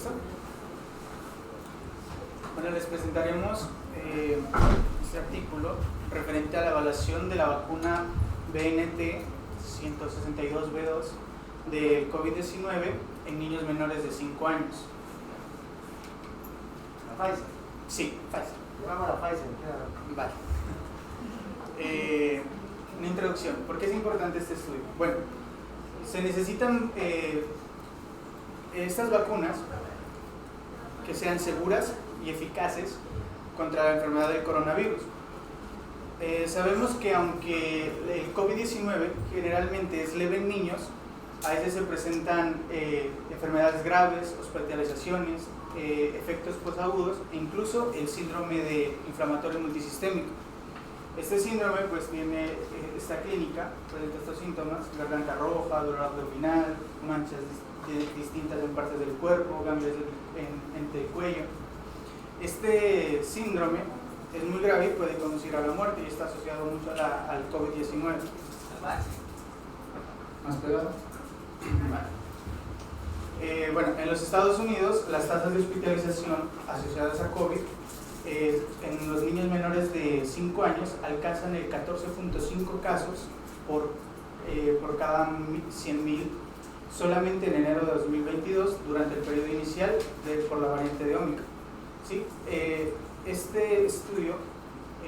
¿Listo? Bueno, les presentaremos este artículo referente a la evaluación de la vacuna BNT 162b2 del COVID-19 en niños menores de 5 años. ¿La Pfizer? Sí, Pfizer. Llamamos a la Pfizer. Vale. Una introducción. ¿Por qué es importante este estudio? Bueno, se necesitan estas vacunas que sean seguras y eficaces contra la enfermedad del coronavirus. Sabemos que aunque el COVID-19 generalmente es leve en niños, a veces se presentan enfermedades graves, hospitalizaciones, efectos posagudos e incluso el síndrome de inflamatorio multisistémico. Este síndrome pues tiene esta clínica, presenta estos síntomas: garganta roja, dolor abdominal, manchas distintas en partes del cuerpo, cambios entre el cuello. Este síndrome es muy grave y puede conducir a la muerte y está asociado mucho al COVID-19. ¿Más pegado? Bueno, en los Estados Unidos las tasas de hospitalización asociadas a COVID en los niños menores de 5 años alcanzan el 14.5 casos por cada 100.000 solamente en enero de 2022 durante el periodo inicial por la variante de Omicron. ¿Sí? Este estudio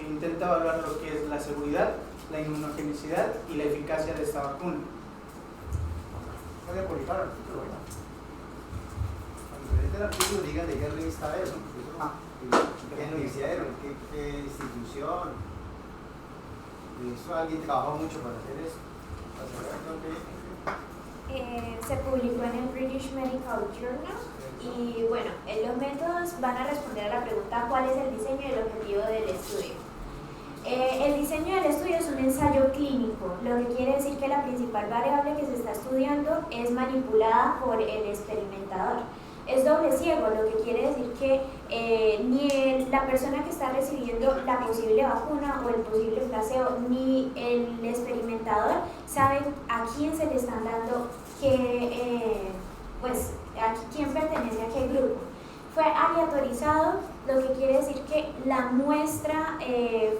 intenta evaluar lo que es la seguridad, la inmunogenicidad y la eficacia de esta vacuna. Voy a publicar el artículo, ¿verdad? Cuando presente el artículo, digan de qué revista es, ¿no? ¿Qué lo hicieron? ¿Qué institución? ¿Eso alguien trabajó mucho para hacer eso? Se publicó en el British Medical Journal y bueno, los métodos van a responder a la pregunta ¿cuál es el diseño y el objetivo del estudio? El diseño del estudio es un ensayo clínico, lo que quiere decir que la principal variable que se está estudiando es manipulada por el experimentador. Es doble ciego, lo que quiere decir que ni la persona que está recibiendo la posible vacuna o el posible placebo, ni el experimentador saben a quién se le están dando a quién pertenece a qué grupo. Fue aleatorizado, lo que quiere decir que la muestra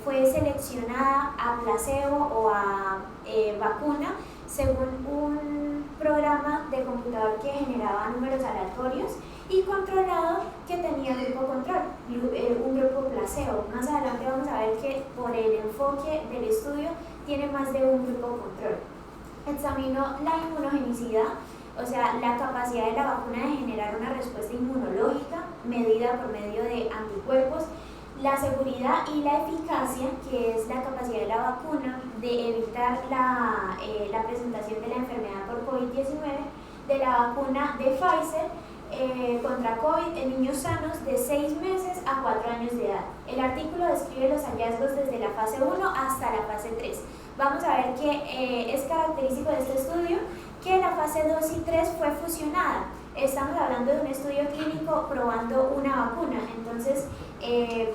fue seleccionada a placebo o a vacuna según un programa de computador que generaba números aleatorios y controlado que tenía grupo control, un grupo placebo. Más adelante vamos a ver que por el enfoque del estudio tiene más de un grupo control. Examinó la inmunogenicidad, o sea, la capacidad de la vacuna de generar una respuesta inmunológica medida por medio de anticuerpos, la seguridad y la eficacia, que es la capacidad de la vacuna de evitar la presentación de la enfermedad por COVID-19, de la vacuna de Pfizer contra COVID en niños sanos de 6 meses a 4 años de edad. El artículo describe los hallazgos desde la fase 1 hasta la fase 3. Vamos a ver que es característico de este estudio que la fase 2 y 3 fue fusionada. Estamos hablando de un estudio clínico probando una vacuna, entonces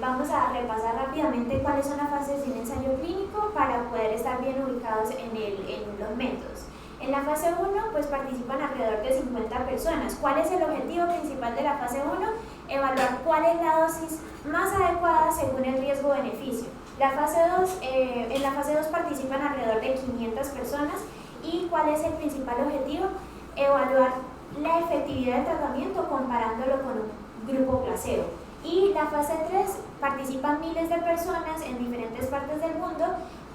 vamos a repasar rápidamente cuáles son las fases de un ensayo clínico para poder estar bien ubicados en los métodos. En la fase 1 pues participan alrededor de 50 personas. ¿Cuál es el objetivo principal de la fase 1? Evaluar cuál es la dosis más adecuada según el riesgo-beneficio. En la fase 2 participan alrededor de 500 personas. ¿Y cuál es el principal objetivo? Evaluar la efectividad del tratamiento comparándolo con un grupo placebo. Y la fase 3 participan miles de personas en diferentes partes del mundo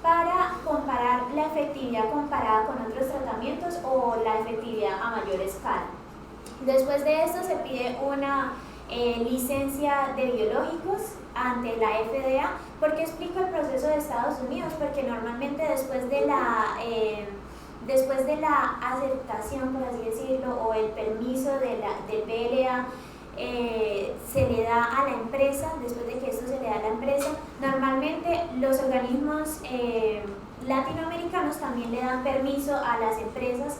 para comparar la efectividad comparada con otros tratamientos o la efectividad a mayor escala. Después de esto se pide una licencia de biológicos ante la FDA. ¿Por qué explico el proceso de Estados Unidos? Porque normalmente después de la aceptación, por así decirlo, o el permiso del PLA, se le da a la empresa. Después de que esto se le da a la empresa, normalmente los organismos latinoamericanos también le dan permiso a las empresas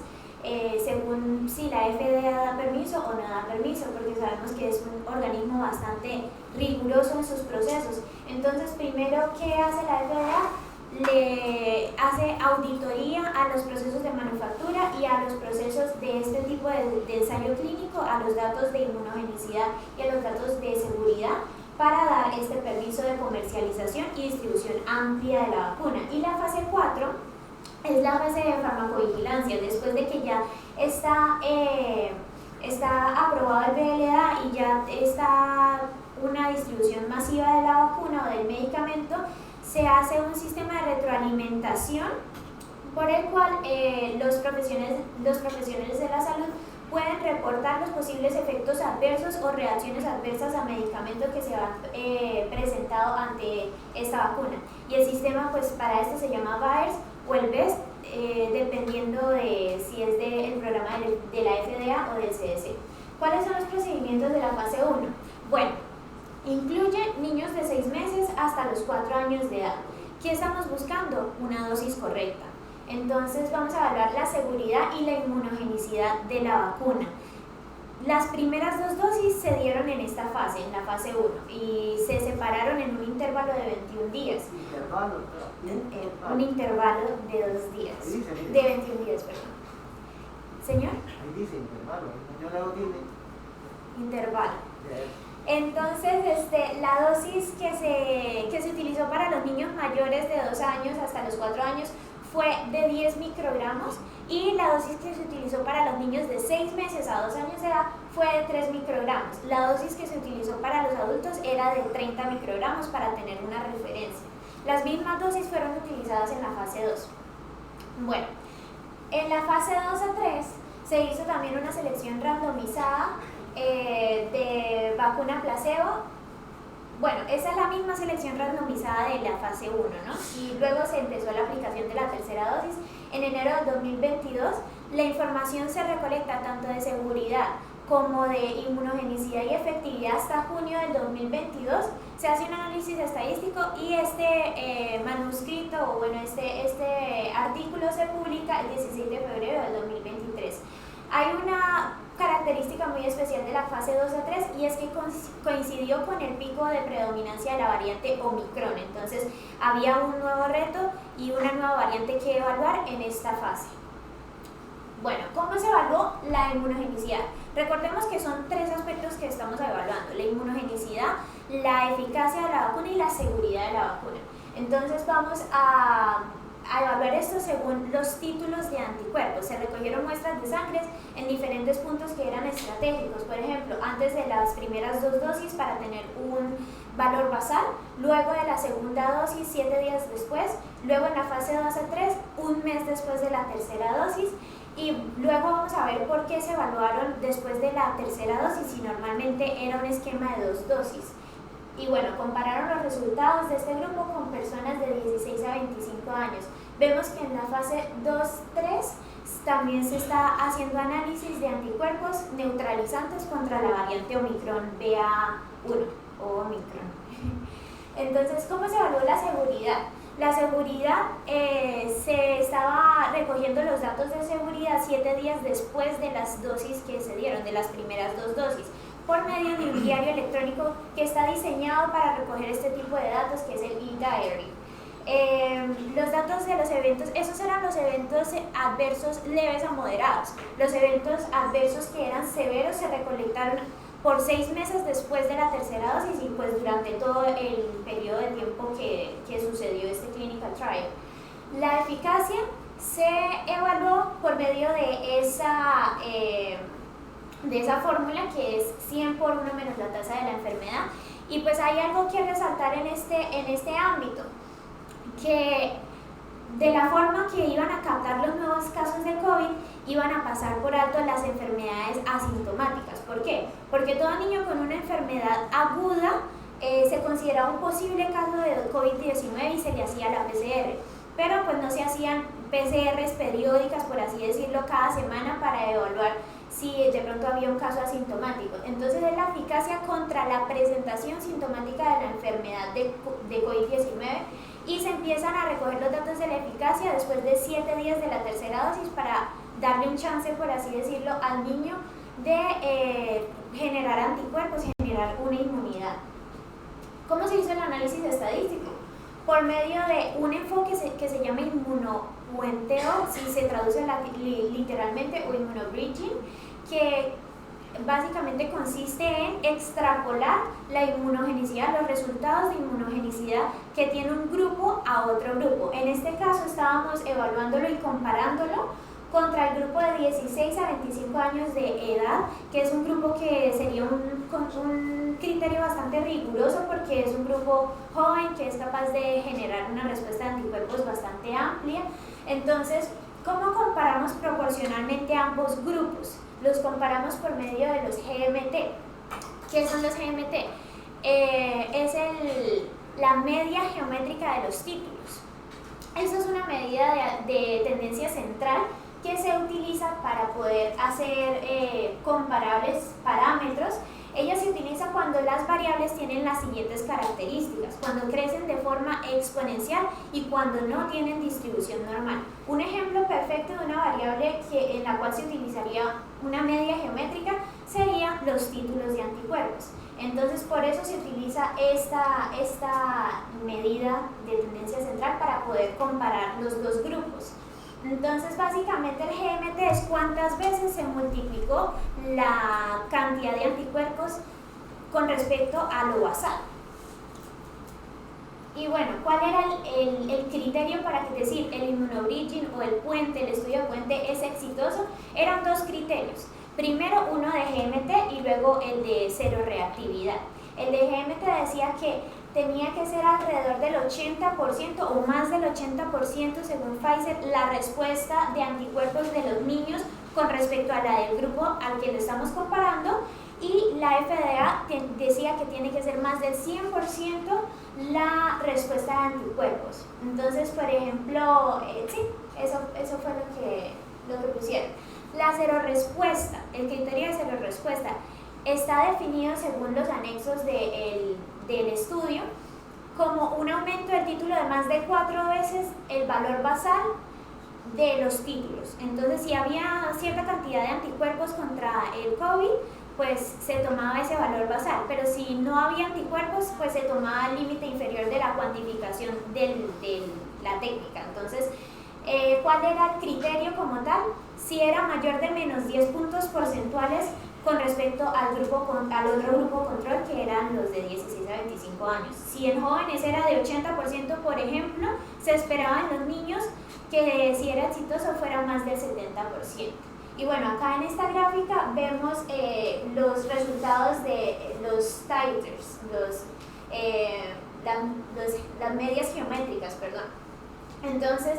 según si la FDA da permiso o no da permiso, porque sabemos que es un organismo bastante riguroso en sus procesos. Entonces, primero, ¿qué hace la FDA? le hace auditoría a los procesos de manufactura y a los procesos de este tipo de ensayo clínico, a los datos de inmunogenicidad y a los datos de seguridad para dar este permiso de comercialización y distribución amplia de la vacuna. Y la fase 4 es la fase de farmacovigilancia, después de que ya está aprobado el BLA y ya está una distribución masiva de la vacuna o del medicamento, se hace un sistema de retroalimentación por el cual los profesionales de la salud pueden reportar los posibles efectos adversos o reacciones adversas a medicamentos que se han presentado ante esta vacuna. Y el sistema, pues para esto se llama VAERS o el BEST, dependiendo de si es del programa de la FDA o del CDC. ¿Cuáles son los procedimientos de la fase 1? Bueno, incluye niños de 6 meses hasta los 4 años de edad. ¿Qué estamos buscando? Una dosis correcta. Entonces vamos a evaluar la seguridad y la inmunogenicidad de la vacuna. Las primeras 2 dosis se dieron en esta fase, en la fase 1, y se separaron en un intervalo de 21 días. Un intervalo de 2 días. De 21 días, perdón. ¿Señor? Ahí dice intervalo, yo no lo tiene. Intervalo. Entonces, la dosis que se utilizó para los niños mayores de 2 años hasta los 4 años fue de 10 microgramos y la dosis que se utilizó para los niños de 6 meses a 2 años de edad fue de 3 microgramos. La dosis que se utilizó para los adultos era de 30 microgramos para tener una referencia. Las mismas dosis fueron utilizadas en la fase 2. Bueno, en la fase 2 a 3 se hizo también una selección randomizada de vacuna placebo. Bueno, esa es la misma selección randomizada de la fase 1, ¿no? Y luego se empezó la aplicación de la tercera dosis. En enero del 2022, la información se recolecta tanto de seguridad como de inmunogenicidad y efectividad hasta junio del 2022. Se hace un análisis estadístico y este manuscrito, o bueno, este artículo se publica el 16 de febrero del 2023. Hay una característica muy especial de la fase 2 a 3 y es que coincidió con el pico de predominancia de la variante Omicron. Entonces había un nuevo reto y una nueva variante que evaluar en esta fase. Bueno, ¿cómo se evaluó la inmunogenicidad? Recordemos que son 3 aspectos que estamos evaluando: la inmunogenicidad, la eficacia de la vacuna y la seguridad de la vacuna. Entonces vamos a evaluar esto según los títulos de anticuerpos. Se recogieron muestras de sangre en diferentes puntos que eran estratégicos, por ejemplo, antes de las primeras 2 dosis para tener un valor basal, luego de la segunda dosis 7 días después, luego en la fase 2 a 3, un mes después de la tercera dosis, y luego vamos a ver por qué se evaluaron después de la tercera dosis si normalmente era un esquema de 2 dosis. Y bueno, compararon los resultados de este grupo con personas de 16 a 25 años. Vemos que en la fase 2-3 también se está haciendo análisis de anticuerpos neutralizantes contra la variante Omicron BA1 o Omicron. Entonces, ¿cómo se evaluó la seguridad? La seguridad, se estaba recogiendo los datos de seguridad 7 días después de las dosis que se dieron, de las primeras 2 dosis, por medio de un diario electrónico que está diseñado para recoger este tipo de datos, que es el eDiary. Los datos de los eventos, esos eran los eventos adversos leves a moderados. Los eventos adversos que eran severos se recolectaron por 6 meses después de la tercera dosis y pues durante todo el periodo de tiempo que sucedió este clinical trial. La eficacia se evaluó por medio de esa fórmula que es 100 por 1 menos la tasa de la enfermedad. Y pues hay algo que resaltar en este ámbito, que de la forma que iban a captar los nuevos casos de COVID, iban a pasar por alto las enfermedades asintomáticas. ¿Por qué? Porque todo niño con una enfermedad aguda se consideraba un posible caso de COVID-19 y se le hacía la PCR, pero pues no se hacían PCRs periódicas, por así decirlo, cada semana para evaluar si de pronto había un caso asintomático. Entonces es la eficacia contra la presentación sintomática de la enfermedad de COVID-19 y se empiezan a recoger los datos de la eficacia después de 7 días de la tercera dosis para darle un chance, por así decirlo, al niño de generar anticuerpos, generar una inmunidad. ¿Cómo se hizo el análisis estadístico? por medio de un enfoque que se llama inmunopuenteo, si se traduce literalmente, o inmunobridging, que básicamente consiste en extrapolar la inmunogenicidad, los resultados de inmunogenicidad que tiene un grupo a otro grupo. En este caso estábamos evaluándolo y comparándolo contra el grupo de 16 a 25 años de edad, que es un grupo que sería un criterio bastante riguroso porque es un grupo joven que es capaz de generar una respuesta de anticuerpos bastante amplia. Entonces, ¿cómo comparamos proporcionalmente ambos grupos? Los comparamos por medio de los GMT. ¿Qué son los GMT? Es la media geométrica de los títulos. Esa es una medida de tendencia central que se utiliza para poder hacer comparables parámetros. Ella se utiliza cuando las variables tienen las siguientes características: cuando crecen de forma exponencial y cuando no tienen distribución normal. Un ejemplo perfecto de una variable en la cual se utilizaría una media geométrica serían los títulos de anticuerpos. Entonces, por eso se utiliza esta medida de tendencia central para poder comparar los dos grupos. Entonces, básicamente el GMT es cuántas veces se multiplicó la cantidad de anticuerpos con respecto a lo basal. Y bueno, ¿cuál era el criterio para decir el inmunobridging o el puente, el estudio de puente es exitoso? Eran dos criterios. Primero uno de GMT y luego el de cero reactividad. El de GMT decía que tenía que ser alrededor del 80% o más del 80% según Pfizer la respuesta de anticuerpos de los niños con respecto a la del grupo al que le estamos comparando, y la FDA decía que tiene que ser más del 100% la respuesta de anticuerpos. Entonces, por ejemplo, sí, eso fue lo que pusieron. La cero respuesta, el criterio de cero respuesta está definido según los anexos del estudio como un aumento del título de más de 4 veces el valor basal de los títulos. Entonces, si había cierta cantidad de anticuerpos contra el COVID, pues se tomaba ese valor basal, pero si no había anticuerpos, pues se tomaba el límite inferior de la cuantificación de la técnica. Entonces, ¿cuál era el criterio como tal? Si era mayor de menos 10 puntos porcentuales con respecto al otro grupo control, que eran los de 16 a 25 años. Si en jóvenes era de 80%, por ejemplo, se esperaba en los niños que si era exitoso fuera más del 70%. Y bueno, acá en esta gráfica vemos los resultados de los titers, las medias geométricas, perdón. Entonces,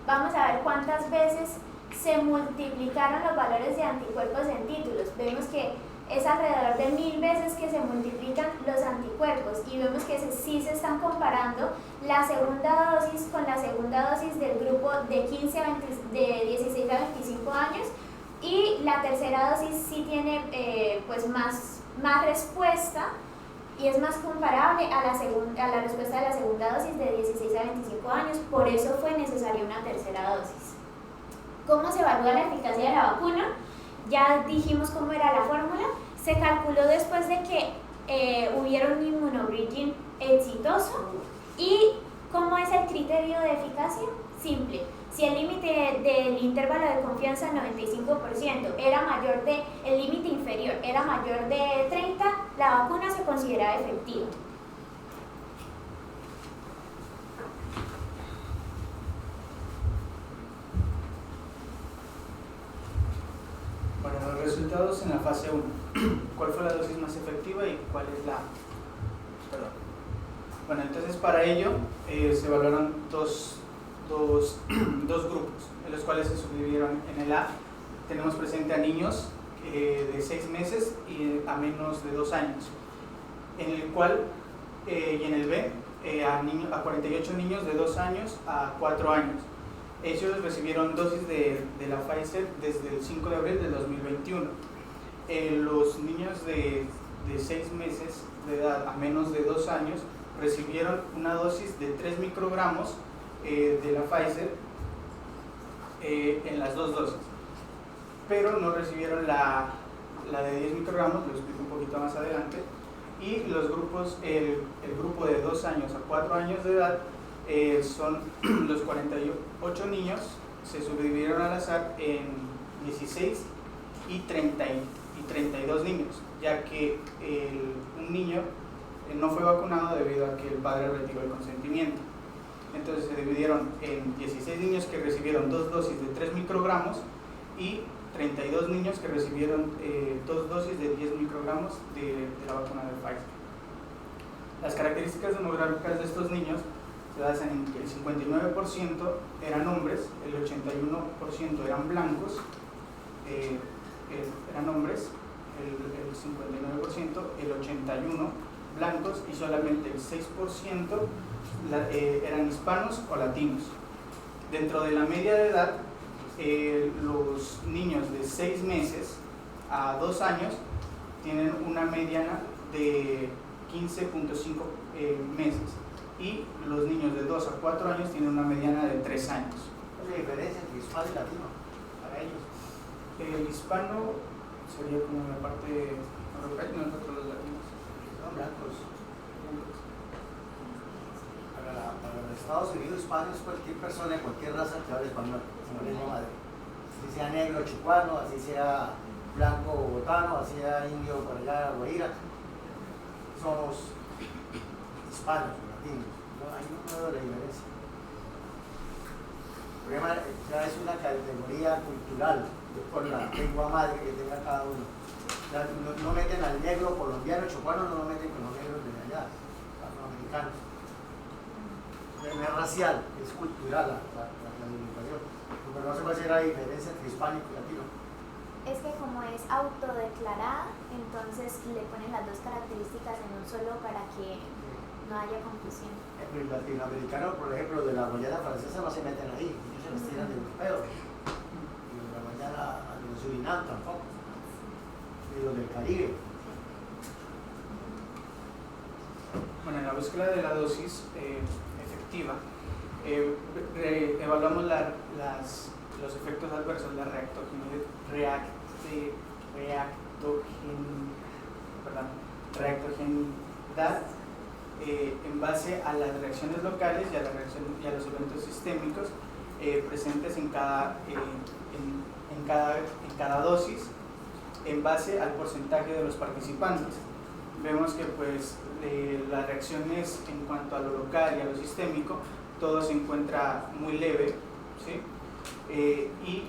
vamos a ver cuántas veces se multiplicaron los valores de anticuerpos en títulos. Vemos que es alrededor de 1000 veces que se multiplican los anticuerpos, y vemos que sí se están comparando la segunda dosis con la segunda dosis del grupo de 16 a 25 años, y la tercera dosis sí tiene pues más respuesta y es más comparable a la respuesta de la segunda dosis de 16 a 25 años. Por eso fue necesaria una tercera dosis. ¿Cómo se evalúa la eficacia de la vacuna? Ya dijimos cómo era la fórmula. Se calculó después de que hubiera un inmunobridging exitoso. ¿Y cómo es el criterio de eficacia? Simple. Si el límite del intervalo de confianza 95% era mayor el límite inferior era mayor de 30, la vacuna se consideraba efectiva. Bueno, los resultados en la fase 1. ¿Cuál fue la dosis más efectiva y cuál es la...? Perdón. Bueno, entonces para ello se evaluaron dos grupos, en los cuales se subdividieron. En el A tenemos presente a niños de 6 meses y a menos de 2 años, en el cual, y en el B, a 48 niños de 2 años a 4 años. Ellos recibieron dosis de la Pfizer desde el 5 de abril del 2021. Los niños de 6 meses de edad a menos de 2 años recibieron una dosis de 3 microgramos de la Pfizer en las dos dosis, pero no recibieron la de 10 microgramos, lo explico un poquito más adelante. Y los grupos, el grupo de 2 2 años a 4 años de edad, son los 48 niños, se subdividieron al azar en 16 y 32 niños, ya que un niño no fue vacunado debido a que el padre retiró el consentimiento. Entonces se dividieron en 16 niños que recibieron 2 dosis de 3 microgramos y 32 niños que recibieron 2 dosis de 10 microgramos de la vacuna de Pfizer. Las características demográficas de estos niños se basan en que el 59% eran hombres, el 81% eran blancos, eran hombres, el 59%, el 81% blancos y solamente el 6% eran hispanos o latinos. Dentro de la media de edad, los niños de 6 meses a 2 años tienen una mediana de 15.5 meses y los niños de 2 a 4 años tienen una mediana de 3 años. ¿Cuál es la diferencia entre hispano y latino para ellos? El hispano sería como la parte europea y nosotros los latinos. Son blancos. Para los Estados Unidos, hispano es cualquier persona de cualquier raza que hable español, como lengua madre. Así sea negro chucuano, así sea blanco bogotano, así sea indio por allá guaira. Somos hispanos, latinos. No, ahí no veo la diferencia. El problema ya es una categoría cultural por la lengua madre que tenga cada uno. Ya no meten al negro colombiano, chucuano, no lo meten con los negros de allá, afroamericanos. No es racial, es cultural la limitación. Pero no se puede hacer la diferencia entre hispánico y latino. Es que como es autodeclarada, entonces le ponen las dos características en un solo para que no haya confusión. El latinoamericano, por ejemplo, de la Guayana francesa no se meten ahí, ellos se los tiran de europeos. Y de la Guayana, de Surinam tampoco. Y los del Caribe. Bueno, en la búsqueda de la dosis efectiva, evaluamos los efectos adversos, la reactogenidad en base a las reacciones locales y a los eventos sistémicos presentes en cada dosis en base al porcentaje de los participantes. Vemos que pues las reacciones en cuanto a lo local y a lo sistémico, todo se encuentra muy leve, ¿sí? Y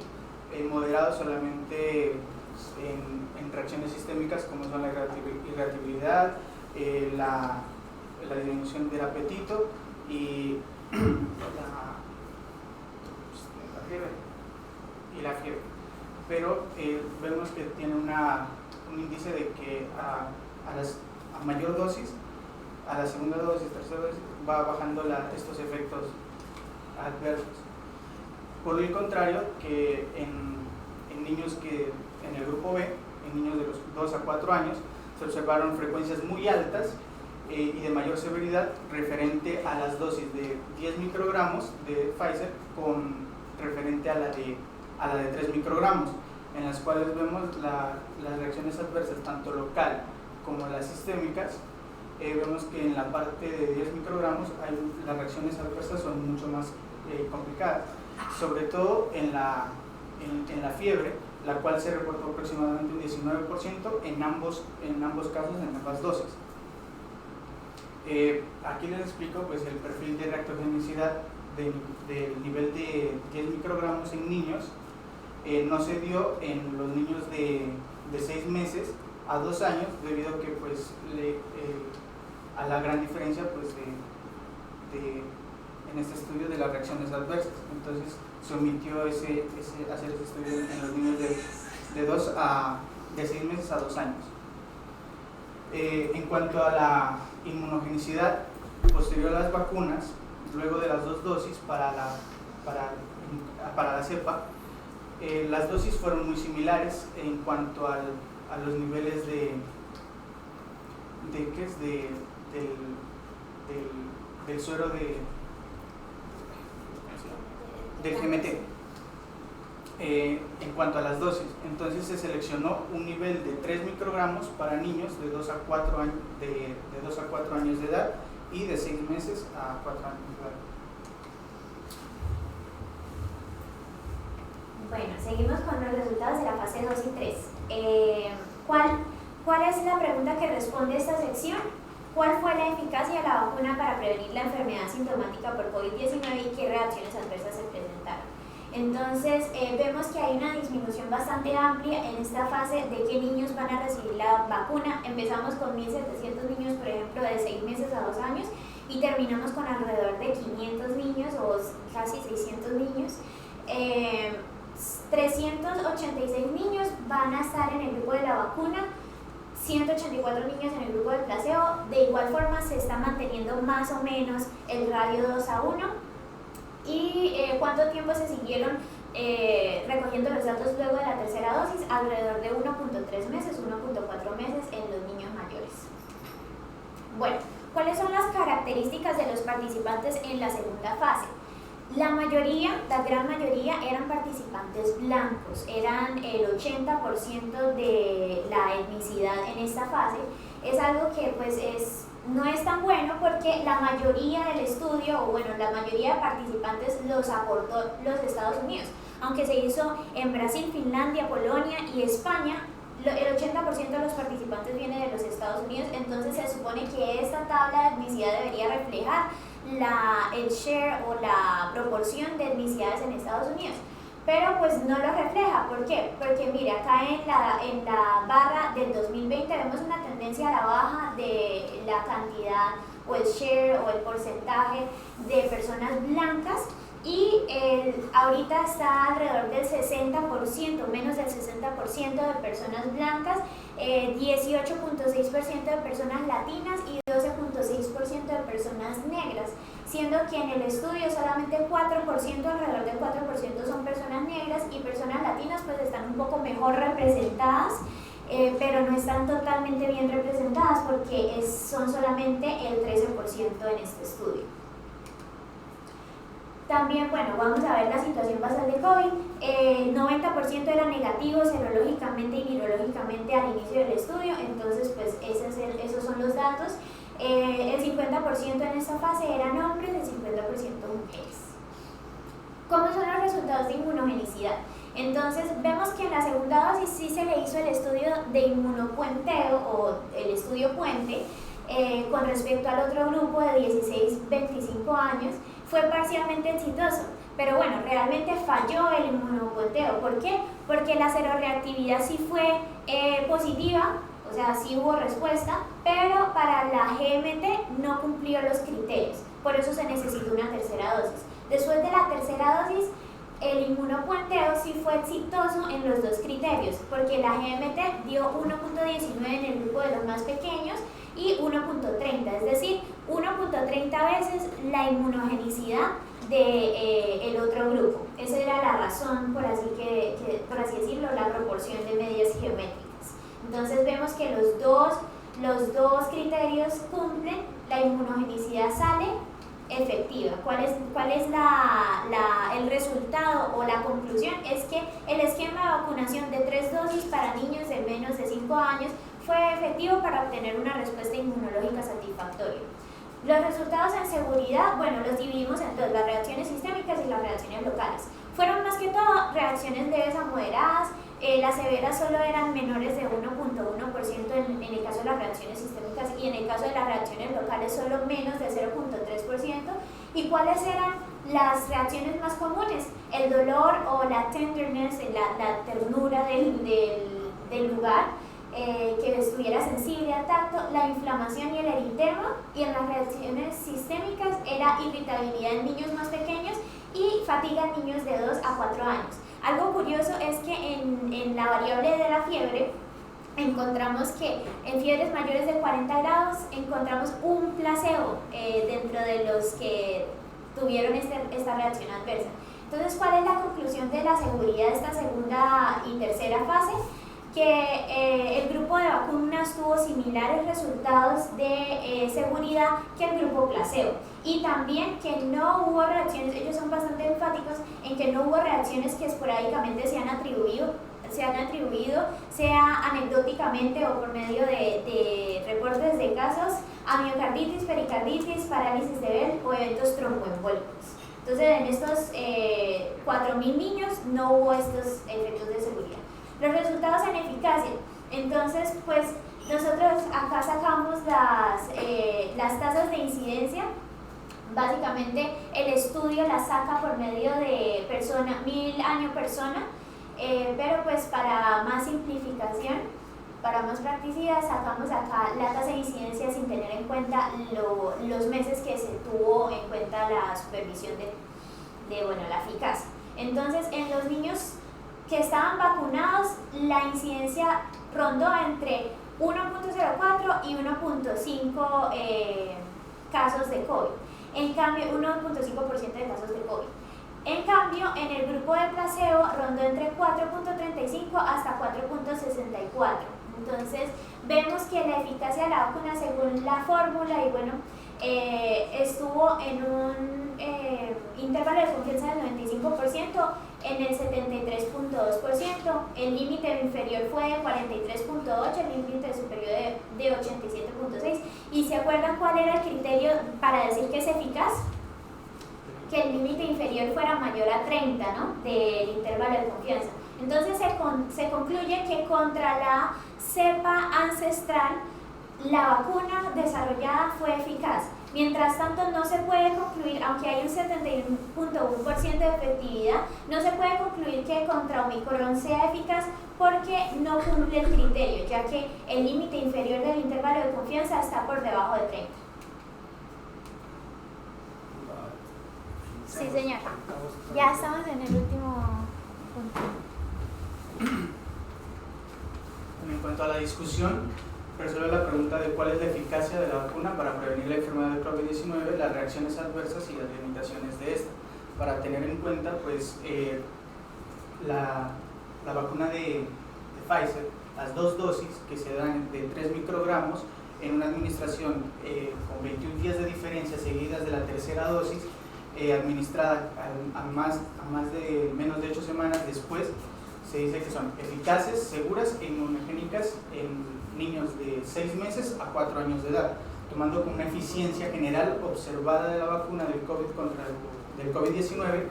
moderado solamente en reacciones sistémicas como son la irritabilidad, la disminución del apetito y la fiebre. Pero vemos que tiene un índice de que a mayor dosis, a la segunda dosis, tercera dosis, va bajando estos efectos adversos. Por el contrario, que en niños en el grupo B, en niños de los 2 a 4 años, se observaron frecuencias muy altas y de mayor severidad referente a las dosis de 10 microgramos de Pfizer con referente a la de 3 microgramos, en las cuales vemos las reacciones adversas tanto local como las sistémicas. Vemos que en la parte de 10 microgramos las reacciones adversas son mucho más complicadas, sobre todo en la fiebre, la cual se reportó aproximadamente un 19% en ambos casos, en ambas dosis. Aquí les explico pues, el perfil de reactogenicidad del nivel de 10 microgramos en niños. No se dio en los niños de 6 meses a 2 años debido a que pues, a la gran diferencia pues, en este estudio de las reacciones adversas. Entonces se omitió hacer ese estudio en los niños de 6 meses a 2 años. En cuanto a la inmunogenicidad posterior a las vacunas, luego de las 2 dosis para la cepa, las dosis fueron muy similares en cuanto a los niveles del suero del GMT. En cuanto a las dosis, entonces se seleccionó un nivel de 3 microgramos para niños de 2 a 4 años de edad y de 6 meses a 4 años de edad. Bueno, seguimos con los resultados de la fase 2 y 3. ¿Cuál es la pregunta que responde esta sección? ¿Cuál fue la eficacia de la vacuna para prevenir la enfermedad sintomática por COVID-19 y qué reacciones adversas se presentaron? Entonces, vemos que hay una disminución bastante amplia en esta fase de qué niños van a recibir la vacuna. Empezamos con 1.700 niños, por ejemplo, de 6 meses a 2 años y terminamos con alrededor de 500 niños o casi 600 niños. 386 niños van a estar en el grupo de la vacuna, 184 niños en el grupo de placebo. De igual forma se está manteniendo más o menos el radio 2:1. ¿Y cuánto tiempo se siguieron recogiendo los datos luego de la tercera dosis? Alrededor de 1.3 meses, 1.4 meses en los niños mayores. Bueno, ¿cuáles son las características de los participantes en la segunda fase? La gran mayoría eran participantes blancos, eran el 80% de la etnicidad en esta fase. Es algo que pues no es tan bueno porque la mayoría del estudio, o bueno, la mayoría de participantes los aportó los Estados Unidos. Aunque se hizo en Brasil, Finlandia, Polonia y España, el 80% de los participantes viene de los Estados Unidos, entonces se supone que esta tabla de etnicidad debería reflejar el share o la proporción de etnicidades en Estados Unidos. Pero pues no lo refleja. ¿Por qué? Porque mire, acá en la barra del 2020 vemos una tendencia a la baja de la cantidad o el share o el porcentaje de personas blancas y ahorita está alrededor del 60%, menos del 60% de personas blancas, 18.6% de personas latinas y 12.6% de personas negras, siendo que en el estudio solamente 4%, alrededor del 4% son personas negras y personas latinas pues están un poco mejor representadas, pero no están totalmente bien representadas porque son solamente el 13% en este estudio. También, bueno, vamos a ver la situación basal de COVID. 90% era negativo serológicamente y virológicamente al inicio del estudio, entonces pues esos son los datos. El 50% en esta fase eran hombres, el 50% mujeres. ¿Cómo son los resultados de inmunogenicidad? Entonces vemos que en la segunda dosis sí se le hizo el estudio de inmunopuenteo o el estudio puente con respecto al otro grupo de 16-25 años. Fue parcialmente exitoso, pero bueno, realmente falló el inmunopuenteo. ¿Por qué? Porque la seroreactividad sí fue positiva, o sea, sí hubo respuesta, pero para la GMT no cumplió los criterios, por eso se necesitó una tercera dosis. Después de la tercera dosis, el inmunopuenteo sí fue exitoso en los dos criterios, porque la GMT dio 1.19 en el grupo de los más pequeños y 1.30, es decir, 1.30 veces la inmunogenicidad del otro grupo. Esa era la razón, por así decirlo, la proporción de medidas geométricas. Entonces vemos que los dos criterios cumplen, la inmunogenicidad sale efectiva. ¿Cuál es el resultado o la conclusión? Es que el esquema de vacunación de 3 dosis para niños de menos de 5 años fue efectivo para obtener una respuesta inmunológica satisfactoria. Los resultados en seguridad, bueno, los dividimos en dos, las reacciones sistémicas y las reacciones locales. Fueron más que todo reacciones leves a moderadas, las severas solo eran menores de 1.1% en el caso de las reacciones sistémicas y en el caso de las reacciones locales solo menos de 0.3%. ¿Y cuáles eran las reacciones más comunes? El dolor o la tenderness, la ternura del lugar, que estuviera sensible al tacto, la inflamación y el eritema, y en las reacciones sistémicas era irritabilidad en niños más pequeños y fatiga en niños de 2 a 4 años. Algo curioso es que en la variable de la fiebre encontramos que en fiebres mayores de 40 grados encontramos un placebo dentro de los que tuvieron esta reacción adversa. Entonces, ¿cuál es la conclusión de la seguridad de esta segunda y tercera fase? Que el grupo de vacunas tuvo similares resultados de seguridad que el grupo placebo, y también que no hubo reacciones, ellos son bastante enfáticos en que no hubo reacciones que esporádicamente se han atribuido se han atribuido, sea anecdóticamente o por medio de reportes de casos, a miocarditis, pericarditis, parálisis de Bell o eventos tromboembólicos. Entonces, en estos 4.000 niños no hubo estos efectos de seguridad. Los resultados en eficacia. Entonces, pues nosotros acá sacamos las tasas de incidencia. Básicamente, el estudio las saca por medio de 1.000 año persona, pero pues para más simplificación, para más practicidad, sacamos acá la tasa de incidencia sin tener en cuenta los meses que se tuvo en cuenta la supervisión de la eficacia. Entonces, en los niños que estaban vacunados, la incidencia rondó entre 1.04 y 1.5 casos de COVID. En cambio, 1.5% de casos de COVID. En cambio, en el grupo de placebo rondó entre 4.35 hasta 4.64. Entonces, vemos que la eficacia de la vacuna, según la fórmula, y bueno, estuvo en un intervalo de confianza del 95%, en el 73.2%, el límite inferior fue de 43.8%, el límite superior de 87.6%. ¿Y se acuerdan cuál era el criterio para decir que es eficaz? Que el límite inferior fuera mayor a 30, ¿no?, del intervalo de confianza. Entonces se concluye que contra la cepa ancestral la vacuna desarrollada fue eficaz. Mientras tanto, no se puede concluir, aunque hay un 71.1% de efectividad, no se puede concluir que contra Omicron sea eficaz porque no cumple el criterio, ya que el límite inferior del intervalo de confianza está por debajo de 30. Sí, señor. Ya estamos en el último punto. En cuanto a la discusión, resuelve la pregunta de cuál es la eficacia de la vacuna para prevenir la enfermedad de COVID-19, las reacciones adversas y las limitaciones de esta. Para tener en cuenta, pues, la vacuna de Pfizer, las 2 dosis que se dan de 3 microgramos en una administración con 21 días de diferencia seguidas de la tercera dosis, administrada a menos de 8 semanas después, se dice que son eficaces, seguras e inmunogénicas en niños de 6 meses a 4 años de edad, tomando como una eficiencia general observada de la vacuna del COVID contra el COVID-19,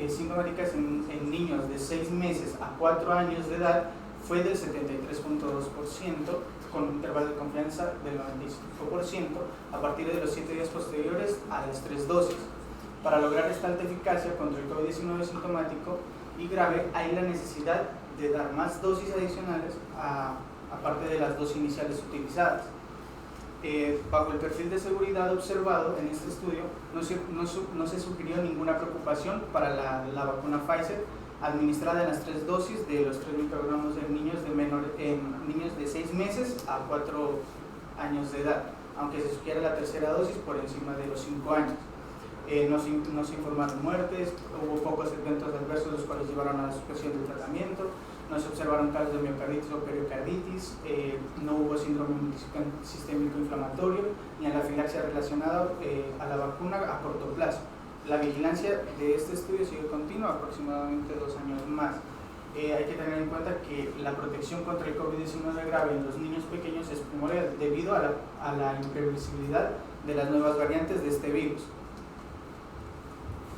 sintomáticas en niños de 6 meses a 4 años de edad fue del 73.2%, con un intervalo de confianza del 95% a partir de los 7 días posteriores a las 3 dosis. Para lograr esta alta eficacia contra el COVID-19 sintomático y grave, hay la necesidad de dar más dosis adicionales aparte de las 2 iniciales utilizadas. Bajo el perfil de seguridad observado en este estudio, no se sugirió ninguna preocupación para la vacuna Pfizer administrada en las 3 dosis de los 3 microgramos en niños de 6 meses a 4 años de edad, aunque se sugiere la tercera dosis por encima de los 5 años. No se informaron muertes, hubo pocos eventos adversos los cuales llevaron a la suspensión del tratamiento, no se observaron casos de miocarditis o pericarditis, no hubo síndrome sistémico inflamatorio ni anafilaxia relacionada a la vacuna a corto plazo. La vigilancia de este estudio sigue continua, aproximadamente 2 años más. Hay que tener en cuenta que la protección contra el COVID-19 grave en los niños pequeños es primordial debido a la imprevisibilidad de las nuevas variantes de este virus.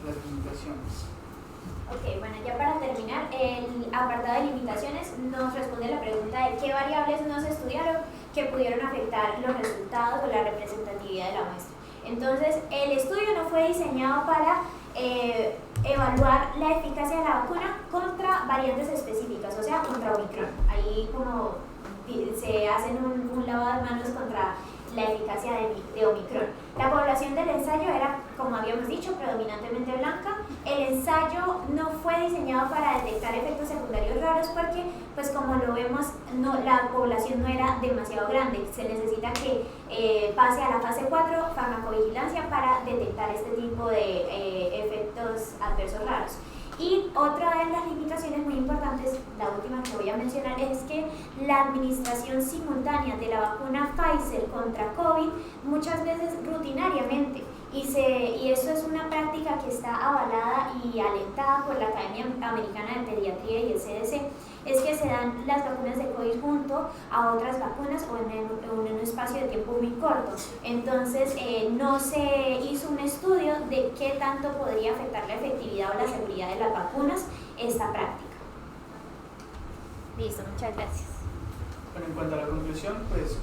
Las limitaciones. Ok, bueno, ya para terminar, el apartado de limitaciones nos responde la pregunta de qué variables no se estudiaron que pudieron afectar los resultados o la representatividad de la muestra. Entonces, el estudio no fue diseñado para evaluar la eficacia de la vacuna contra variantes específicas, o sea, contra Omicron. Ahí como se hacen un lavado de manos contra la eficacia de Omicron. La población del ensayo era, como habíamos dicho, predominantemente blanca. El ensayo no fue diseñado para detectar efectos secundarios raros porque, pues como lo vemos, la población no era demasiado grande. Se necesita que pase a la fase 4, farmacovigilancia, para detectar este tipo de efectos adversos raros. Y otra de las limitaciones muy importantes, la última que voy a mencionar, es que la administración simultánea de la vacuna Pfizer contra COVID muchas veces rutinariamente y esto es una práctica que está avalada y alentada por la Academia Americana de Pediatría y el CDC, es que se dan las vacunas de COVID junto a otras vacunas o en un espacio de tiempo muy corto. Entonces no se hizo un estudio de qué tanto podría afectar la efectividad o la seguridad de las vacunas esta práctica. Listo, muchas gracias. Bueno, en cuanto a la conclusión, pues es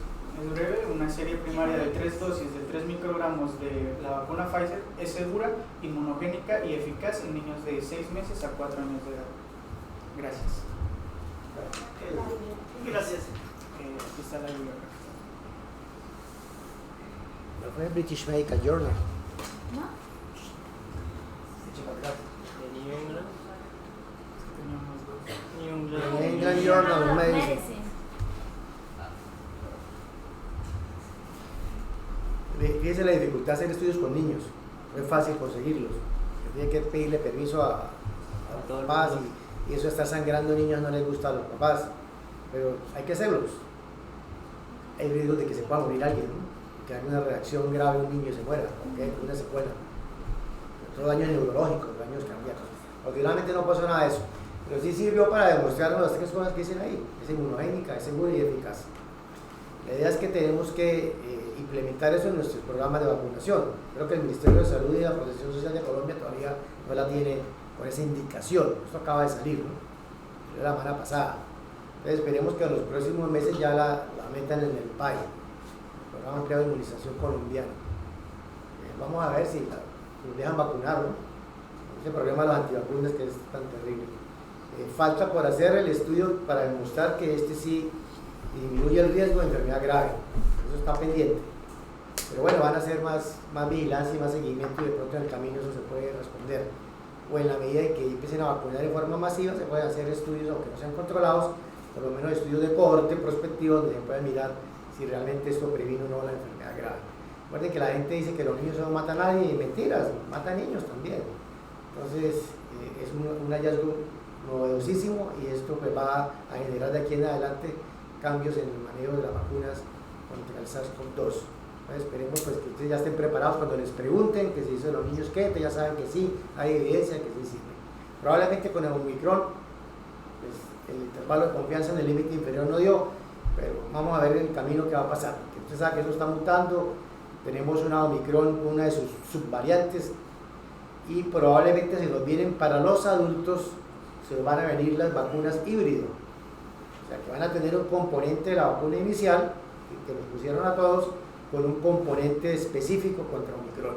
breve. Una serie primaria de 3 dosis de 3 microgramos de la vacuna Pfizer es segura, inmunogénica y eficaz en niños de 6 meses a 4 años de edad. Gracias. Gracias. Aquí está la bibliografía. No fue British Medical Journal. ¿No? De New England. Teníamos dos. New New England. England Journal of Medicine. Fíjese la dificultad de hacer estudios con niños. No es fácil conseguirlos. Tiene que pedirle permiso a los papás y eso de estar sangrando niños no les gusta a los papás. Pero hay que hacerlos. Hay riesgos de que se pueda morir alguien, ¿no? Que haya una reacción grave un niño y se muera, ¿okay? Una secuela. Todo daños neurológicos, daños cardíacos. Afortunadamente no pasó nada de eso. Pero sí sirvió para demostrarnos las 3 cosas que dicen ahí. Es inmunogénica, es segura y eficaz. La idea es que tenemos que implementar eso en nuestros programas de vacunación. Creo que el Ministerio de Salud y la Protección Social de Colombia todavía no la tiene con esa indicación. Esto acaba de salir, ¿no? La semana pasada. Entonces esperemos que en los próximos meses ya la metan en el PAI, el Programa Ampliado de Inmunización Colombiano. Vamos a ver si nos dejan vacunar, ¿no? Ese problema de los antivacunas que es tan terrible. Falta por hacer el estudio para demostrar que este sí disminuye el riesgo de enfermedad grave. Eso está pendiente. Pero bueno, van a hacer más vigilancia y más seguimiento y de pronto en el camino eso se puede responder. O en la medida en que empiecen a vacunar de forma masiva, se pueden hacer estudios, aunque no sean controlados, por lo menos estudios de cohorte prospectivos donde se puede mirar si realmente esto previno o no la enfermedad grave. Recuerden que la gente dice que los niños no matan a nadie, y mentiras, matan niños también. Entonces es un hallazgo novedosísimo y esto pues va a generar de aquí en adelante cambios en el manejo de las vacunas contra el SARS-CoV-2. Entonces esperemos pues que ustedes ya estén preparados cuando les pregunten que se hizo en los niños que ya saben que sí, hay evidencia que sí sirve. Probablemente con el Omicron pues, el intervalo de confianza en el límite inferior no dio, pero vamos a ver el camino que va a pasar. Que usted sabe que eso está mutando, tenemos una Omicron, una de sus subvariantes y probablemente se nos vienen para los adultos, se van a venir las vacunas híbrido. O sea, que van a tener un componente de la vacuna inicial, que nos pusieron a todos, con un componente específico contra Omicron.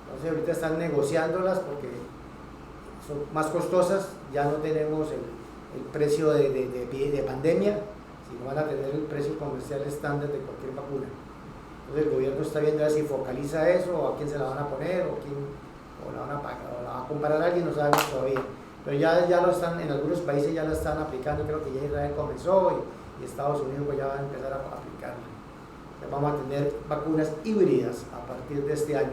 Entonces ahorita están negociándolas porque son más costosas, ya no tenemos el precio de pandemia, sino van a tener el precio comercial estándar de cualquier vacuna. Entonces el gobierno está viendo a ver si focaliza eso, o a quién se la van a poner, o la van a pagar, o la va a comprar a alguien, no sabemos todavía. Pero ya lo están, en algunos países ya la están aplicando, creo que ya Israel comenzó y Estados Unidos pues ya va a empezar a aplicarla. Entonces vamos a tener vacunas híbridas a partir de este año.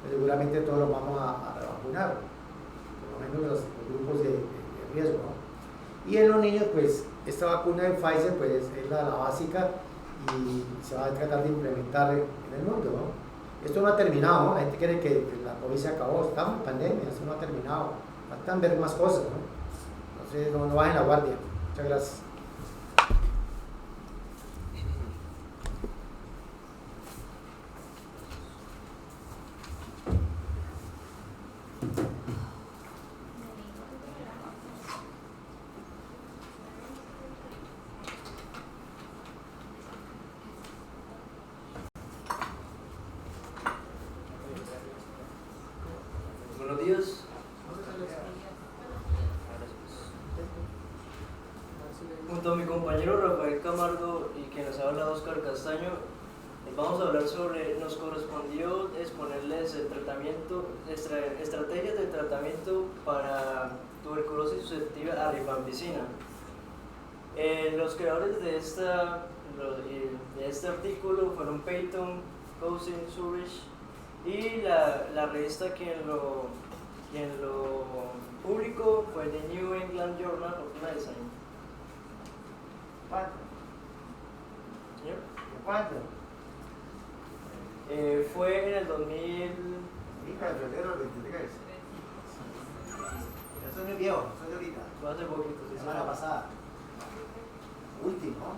Pues seguramente todos los vamos a vacunar, por lo menos los grupos de riesgo, ¿no? Y en los niños pues esta vacuna de Pfizer pues es la básica y se va a tratar de implementar en el mundo, ¿no? Esto no ha terminado, ¿no? La gente cree que la COVID se acabó, estamos en pandemia, esto no ha terminado. Faltan ver más cosas, ¿no? Entonces no bajen la guardia. Muchas gracias. Buenos días. Junto a mi compañero Rafael Camargo y quien nos habla Oscar Castaño, les vamos a hablar sobre, nos correspondió exponerles el tratamiento, estrategias de tratamiento para tuberculosis susceptible a rifampicina. Los creadores de este artículo fueron Peyton, Cousin, Zurich y la revista quien lo publicó fue The New England Journal of Medicine. ¿Cuánto? ¿Señor? ¿Cuánto? Fue en el 2000, Hija de febrero del 23. Eso no es viejo, eso es de ahorita. fue hace poquito, sí, Semana pasada. Último.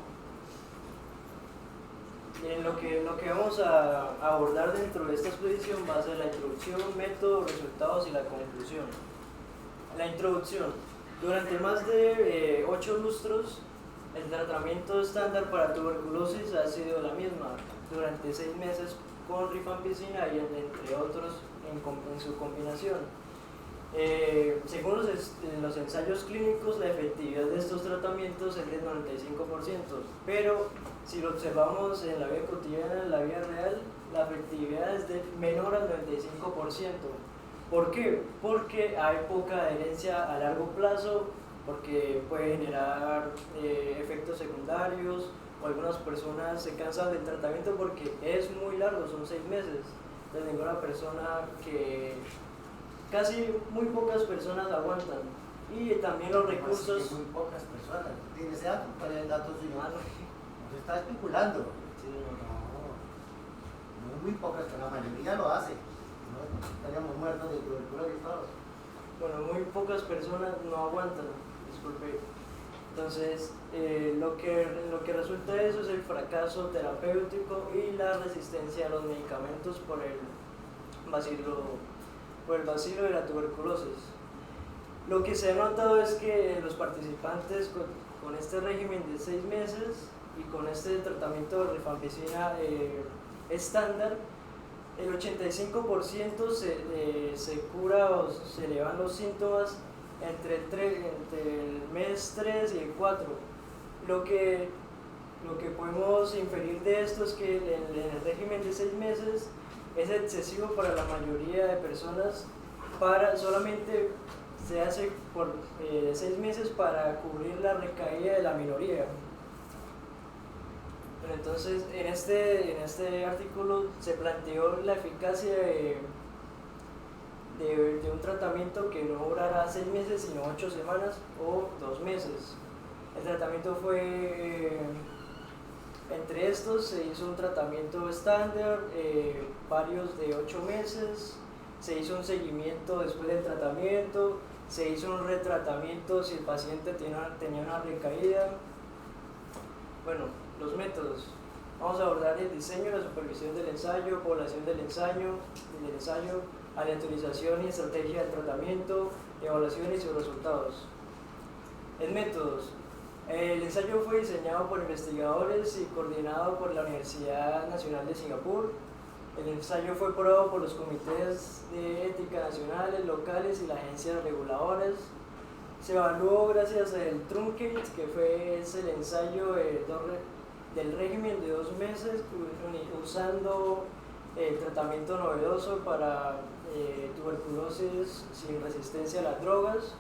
Lo que vamos a abordar dentro de esta exposición va a ser la introducción, método, resultados y la conclusión. La introducción. Durante más de 8 lustros, el tratamiento estándar para tuberculosis ha sido la misma, durante 6 meses con rifampicina y entre otros en su combinación. Según los ensayos clínicos, la efectividad de estos tratamientos es del 95%, pero si lo observamos en la vida cotidiana, en la vida real, la efectividad es de menor al 95%. ¿Por qué? Porque hay poca adherencia a largo plazo, porque puede generar efectos secundarios, o algunas personas se cansan del tratamiento porque es muy largo, son 6 meses. Entonces, ninguna persona casi muy pocas personas aguantan. Y también los recursos. Muy pocas personas. ¿Tienes ese dato? ¿Cuál es el dato suyo? Ah, no. Se está especulando. Sí, No es muy pocas, pero la mayoría lo hace. No estaríamos muertos de tuberculosis todos. Bueno, muy pocas personas no aguantan, disculpe. Entonces, lo que resulta de eso es el fracaso terapéutico y la resistencia a los medicamentos por el bacilo de la tuberculosis. Lo que se ha notado es que los participantes con este régimen de 6 meses y con este tratamiento de rifampicina estándar, el 85% se cura o se le van los síntomas entre el mes 3 y el 4. Lo que podemos inferir de esto es que el régimen de 6 meses es excesivo para la mayoría de personas, solamente se hace por 6 meses para cubrir la recaída de la minoría. Pero entonces, en este artículo se planteó la eficacia de un tratamiento que no durara 6 meses, sino 8 semanas o 2 meses. El tratamiento fue, entre estos se hizo un tratamiento estándar, varios de 8 meses, se hizo un seguimiento después del tratamiento, se hizo un retratamiento si el paciente tenía una recaída. Bueno, los métodos. Vamos a abordar el diseño, la supervisión del ensayo, población del ensayo, aleatorización y estrategia del tratamiento, evaluación y sus resultados. En métodos. El ensayo fue diseñado por investigadores y coordinado por la Universidad Nacional de Singapur. El ensayo fue aprobado por los comités de ética nacionales, locales y las agencias reguladoras. Se evaluó gracias al Truncate, que es el ensayo del régimen de 2 meses, usando el tratamiento novedoso para tuberculosis sin resistencia a las drogas.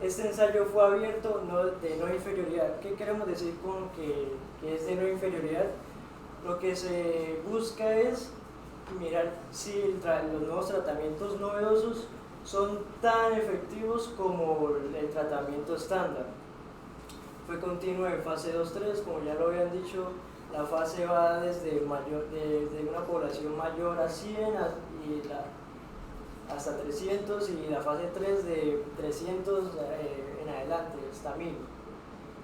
Este ensayo fue abierto, de no inferioridad. ¿Qué queremos decir con que es de no inferioridad? Lo que se busca es mirar si los nuevos tratamientos novedosos son tan efectivos como el tratamiento estándar. Fue continuo en fase 2-3, como ya lo habían dicho. La fase va desde una población mayor a 100 hasta 300, y la fase 3 de 300 en adelante, hasta 1000.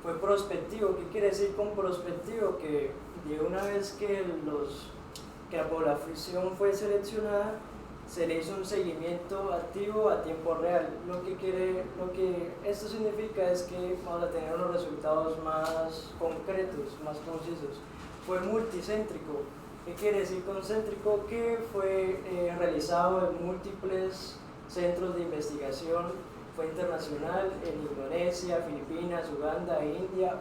Fue prospectivo. ¿Qué quiere decir con prospectivo? Que de una vez que la población fue seleccionada, se le hizo un seguimiento activo a tiempo real. Lo que esto significa es que vamos a tener unos resultados más concretos, más concisos. Fue multicéntrico. ¿Qué quiere decir concéntrico? Que fue realizado en múltiples centros de investigación. Fue internacional en Indonesia, Filipinas, Uganda, India,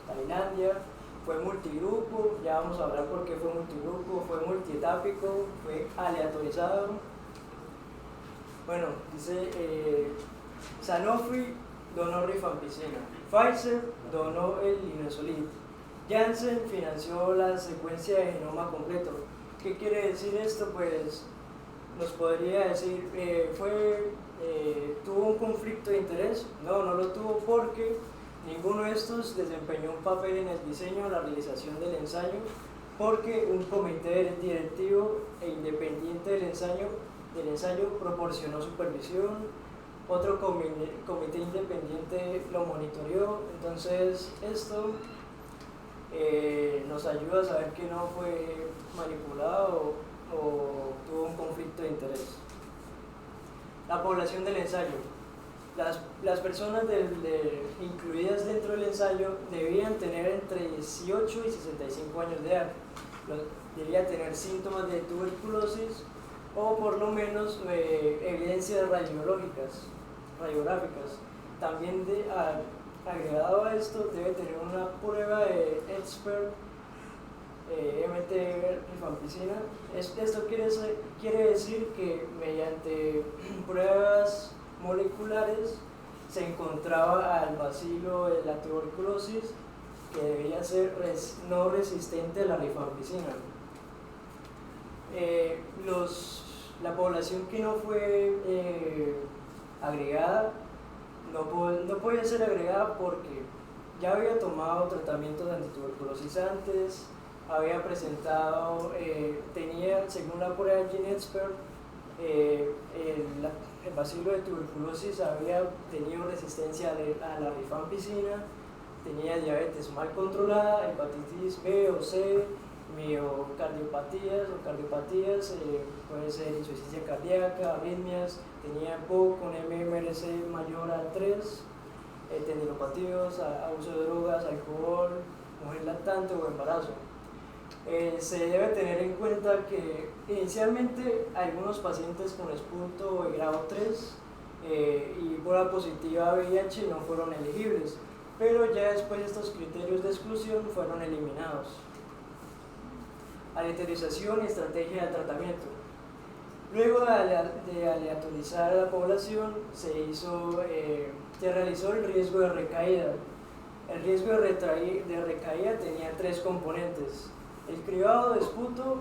Tailandia. Fue multigrupo, ya vamos a hablar por qué fue multigrupo. Fue multietápico, fue aleatorizado. Bueno, dice Sanofi donó rifampicina, Pfizer donó el linezolid, Janssen financió la secuencia de genoma completo. ¿Qué quiere decir esto? Pues nos podría decir, ¿tuvo un conflicto de interés? No lo tuvo, porque ninguno de estos desempeñó un papel en el diseño o la realización del ensayo, porque un comité directivo e independiente del ensayo proporcionó supervisión, otro comité independiente lo monitoreó. Entonces esto nos ayuda a saber que no fue manipulado o tuvo un conflicto de interés. La población del ensayo. Las personas incluidas dentro del ensayo debían tener entre 18 y 65 años de edad. Debían tener síntomas de tuberculosis o por lo menos evidencias radiográficas. También agregado a esto debe tener una prueba de expert MT-rifampicina. Esto quiere decir que mediante pruebas moleculares se encontraba al bacilo de la tuberculosis que debía ser no resistente a la rifampicina. La población que no fue agregada no podía ser agregada porque ya había tomado tratamientos de antituberculosis antes, había presentado, tenía, según la prueba de GeneXpert, el bacilo de tuberculosis había tenido resistencia a la rifampicina, tenía diabetes mal controlada, hepatitis B o C, miocardiopatías o cardiopatías, puede ser insuficiencia cardíaca, arritmias, tenía POC con MMRC mayor a 3, tendinopatías, abuso de drogas, alcohol, mujer lactante o embarazo. Se debe tener en cuenta que inicialmente algunos pacientes con esputo de grado 3 y prueba positiva a VIH no fueron elegibles, pero ya después estos criterios de exclusión fueron eliminados. Aleatorización y estrategia de tratamiento. Luego de aleatorizar a la población se realizó el riesgo de recaída. El riesgo de recaída tenía 3 componentes. El cribado de esputo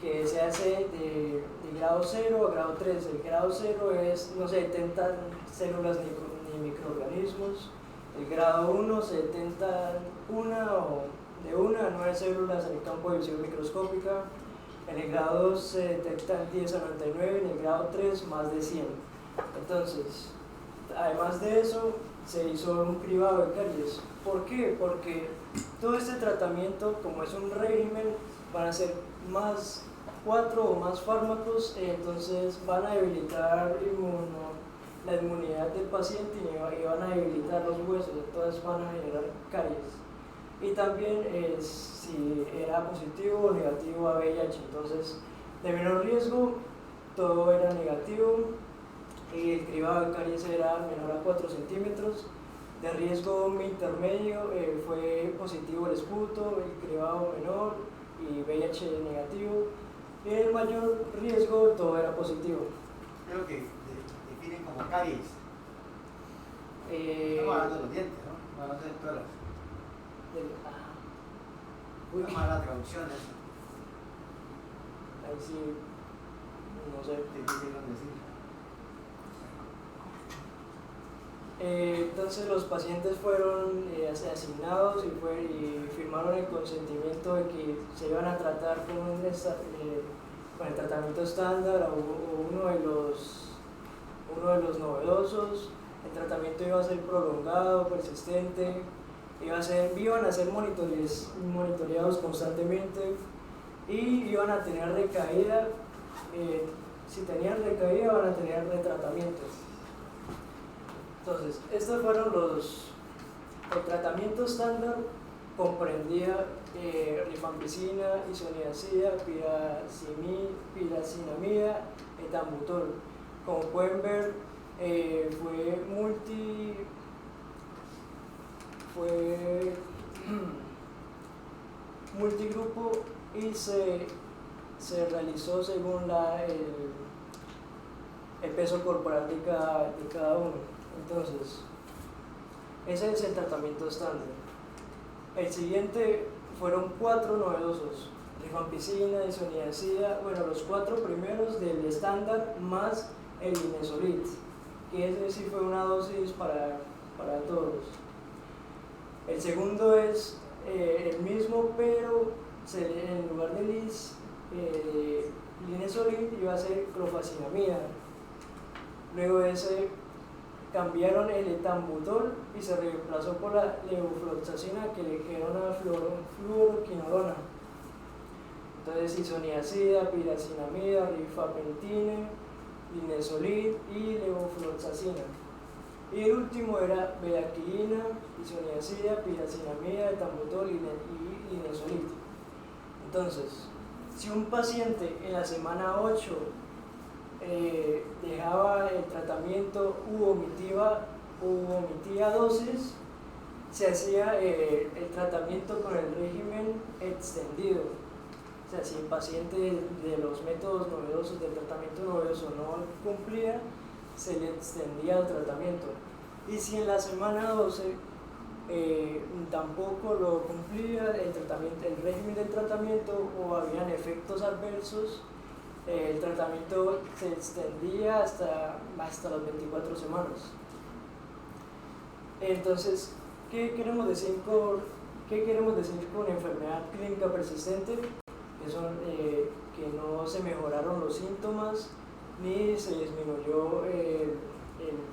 que se hace de grado 0 a grado 3. El grado 0 es no se detectan células ni microorganismos. El grado 1 se detectan de 1 a 9 células en el campo de visión microscópica. En el grado 2 se detectan 10 a 99, en el grado 3 más de 100. Entonces, además de eso, se hizo un cribado de caries. ¿Por qué? Porque todo este tratamiento, como es un régimen, van a ser 4 o más fármacos, entonces van a debilitar la inmunidad del paciente y van a debilitar los huesos, entonces van a generar caries. Y también si era positivo o negativo a VIH, entonces de menor riesgo todo era negativo y el cribado de caries era menor a 4 centímetros. De riesgo intermedio fue positivo el esputo, el cribado menor y VIH negativo. Y en el mayor riesgo todo era positivo. Creo que definen como caries. Estamos hablando de los dientes, ¿no? Hablando de todas las... Una mala traducción eso. Ahí sí, no sé. ¿Qué quisieron decir? Entonces los pacientes fueron asignados y firmaron el consentimiento de que se iban a tratar con el tratamiento estándar o uno de los novedosos. El tratamiento iba a ser prolongado, persistente, iban a ser monitoreados constantemente y iban a tener recaída. Si tenían recaída, van a tener retratamientos. Entonces, estos fueron el tratamiento estándar. Comprendía rifampicina, isoniazida, piracinamida, etambutol. Como pueden ver, fue multigrupo y se realizó según el peso corporal de cada uno. Entonces, ese es el tratamiento estándar. El siguiente fueron 4 novedosos: rifampicina, isoniazida, los 4 primeros del estándar más el linezolid, que ese sí fue una dosis para todos. El segundo es el mismo, pero en lugar de linezolid iba a ser clofazimida. Luego de ese cambiaron el etambutol y se reemplazó por la levofloxacina, que era una fluoroquinolona. Entonces isoniazida, piracinamida, rifapentine, linezolid y levofloxacina. Y el último era bedaquilina, isoniazida, piracinamida, etambutol y linezolid. Entonces, si un paciente en la semana 8 dejaba el tratamiento u omitía dosis, se hacía el tratamiento con el régimen extendido. O sea, si el paciente de los métodos novedosos del tratamiento novedoso no cumplía, se le extendía el tratamiento. Y si en la semana 12 tampoco lo cumplía el régimen del tratamiento o habían efectos adversos, el tratamiento se extendía hasta las 24 semanas. Entonces, ¿qué queremos decir con enfermedad clínica persistente? Que son que no se mejoraron los síntomas ni se disminuyó el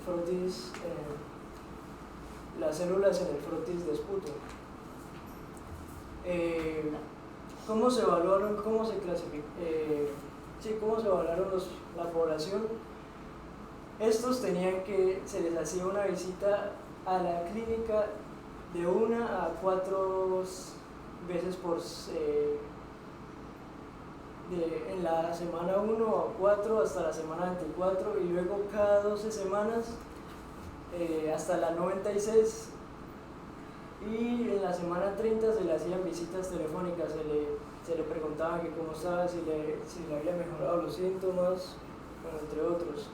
frotis, las células en el frotis de sputum. ¿Cómo se evaluaron, cómo se evaluaron la población? Estos se les hacía una visita a la clínica de 1 a 4 veces en la semana 1 a 4 hasta la semana 24 y luego cada 12 semanas hasta la 96, y en la semana 30 se le hacían visitas telefónicas, se le preguntaba que cómo estaba, si le había mejorado los síntomas, bueno, entre otros.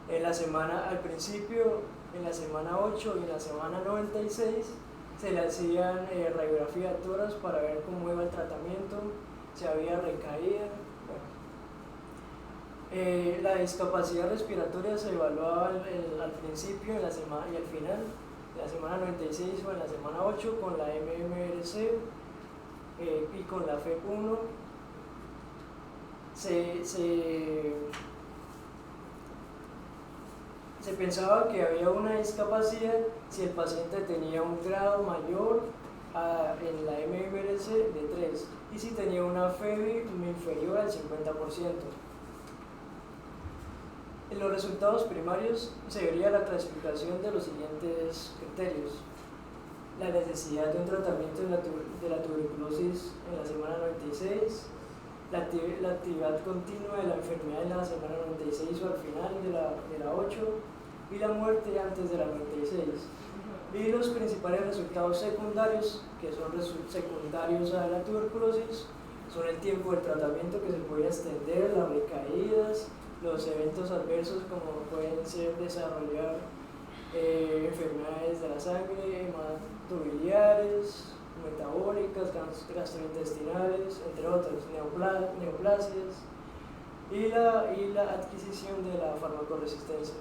Al principio, en la semana 8 y en la semana 96 se le hacían radiografía de tórax para ver cómo iba el tratamiento, si había recaída. Bueno. La discapacidad respiratoria se evaluaba al principio y al final, en la semana 96 o en la semana 8 con la MMRC y con la FEP1. Se pensaba que había una discapacidad si el paciente tenía un grado mayor en la MMRC de 3 y si tenía una FEBI inferior al 50%. En los resultados primarios se vería la clasificación de los siguientes criterios: la necesidad de un tratamiento de la tuberculosis en la semana 96, la actividad continua de la enfermedad en la semana 96 o al final de la 8 y la muerte antes de la 96. Y los principales resultados secundarios, que son secundarios a la tuberculosis, son el tiempo de tratamiento que se puede extender, las recaídas, los eventos adversos como pueden ser desarrollar enfermedades de la sangre, hematobiliares, metabólicas, gastrointestinales, entre otras, neoplasias y la adquisición de la farmacoresistencia.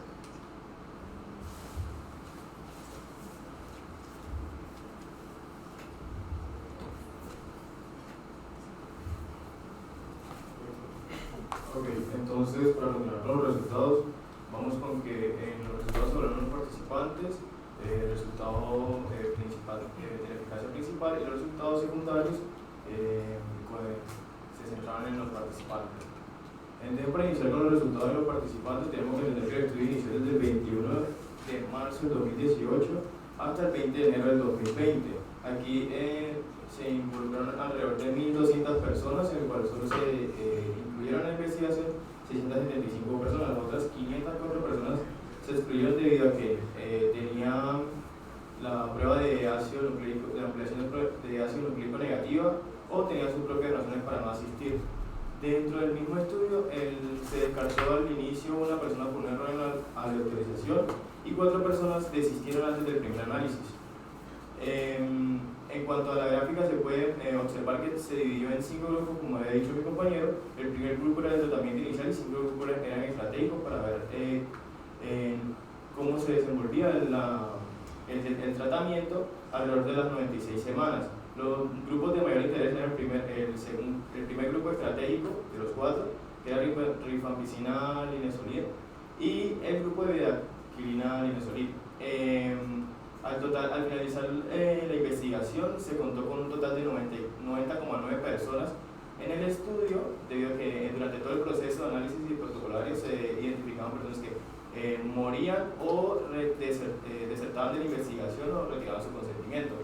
Ok, entonces para continuar con los resultados, vamos con que en los resultados sobre los participantes, el resultado principal, de la eficacia principal y los resultados secundarios se centraban en los participantes. Entonces, para iniciar con los resultados de los participantes, tenemos que entender que el estudio inició desde el 21 de marzo del 2018 hasta el 20 de enero del 2020. Aquí se involucraron alrededor de 1.200 personas, en el cual solo se incluyeron en la investigación 675 personas. Las otras 504 personas se excluyeron debido a que tenían la prueba de ácido nucleico, de ampliación de ácido nucleico negativa, o tenían sus propias razones para no asistir. Dentro del mismo estudio se descartó al inicio una persona con un error en la aleatorización y 4 personas desistieron antes del primer análisis. En cuanto a la gráfica, se puede observar que se dividió en 5 grupos, como había dicho mi compañero. El primer grupo era el tratamiento inicial y 5 grupos eran estratégicos para ver cómo se desenvolvía el tratamiento alrededor de las 96 semanas. Los grupos de mayor interés eran el primer grupo estratégico de los 4, que era rifampicina linezolid, y el grupo de bedaquilina linezolid. Al finalizar la investigación se contó con un total de 90,9 personas en el estudio, debido a que durante todo el proceso de análisis y protocolario se identificaban personas que morían o desertaban de la investigación o retiraban su consentimiento.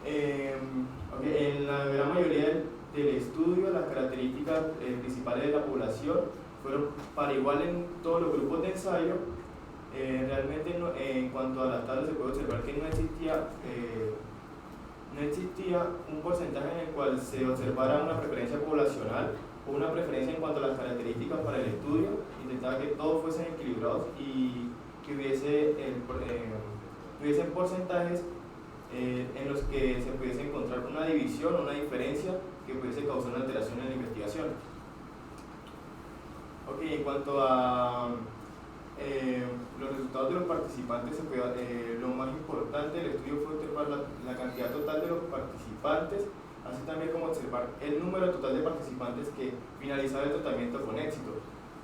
En la gran mayoría del estudio, las características principales de la población fueron para igual en todos los grupos de ensayo. Realmente en cuanto a las tablas se puede observar que no existía un porcentaje en el cual se observara una preferencia poblacional o una preferencia en cuanto a las características para el estudio. Intentaba que todos fuesen equilibrados y que hubiesen porcentajes en los que se pudiese encontrar una división o una diferencia que pudiese causar una alteración en la investigación. En cuanto a los resultados de los participantes, lo más importante del estudio fue observar la cantidad total de los participantes, así también como observar el número total de participantes que finalizaron el tratamiento con éxito.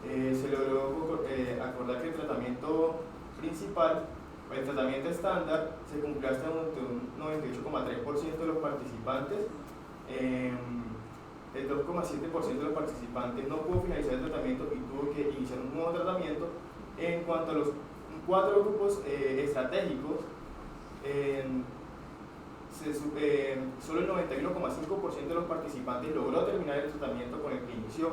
Se logró acordar que el tratamiento principal, el tratamiento estándar, se cumplió hasta un 98,3% de los participantes. El 2,7% de los participantes no pudo finalizar el tratamiento y tuvo que iniciar un nuevo tratamiento. En cuanto a los 4 grupos estratégicos, solo el 91,5% de los participantes logró terminar el tratamiento con el que inició.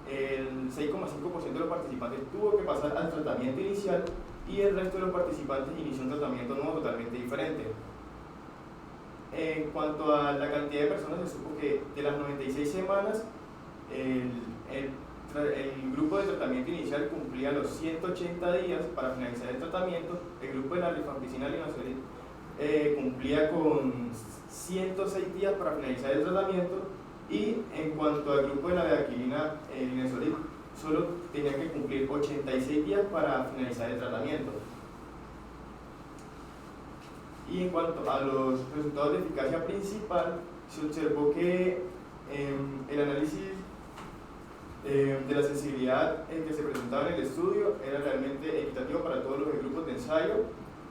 El 6,5% de los participantes tuvo que pasar al tratamiento inicial y el resto de los participantes inició un tratamiento nuevo totalmente diferente. En cuanto a la cantidad de personas, se supo que de las 96 semanas, el grupo de tratamiento inicial cumplía los 180 días para finalizar el tratamiento. El grupo de la rifampicina linezolid cumplía con 106 días para finalizar el tratamiento, y en cuanto al grupo de la bedaquilina linezolid, solo tenía que cumplir 86 días para finalizar el tratamiento. Y en cuanto a los resultados de eficacia principal, se observó que el análisis de la sensibilidad que se presentaba en el estudio era realmente equitativo para todos los grupos de ensayo.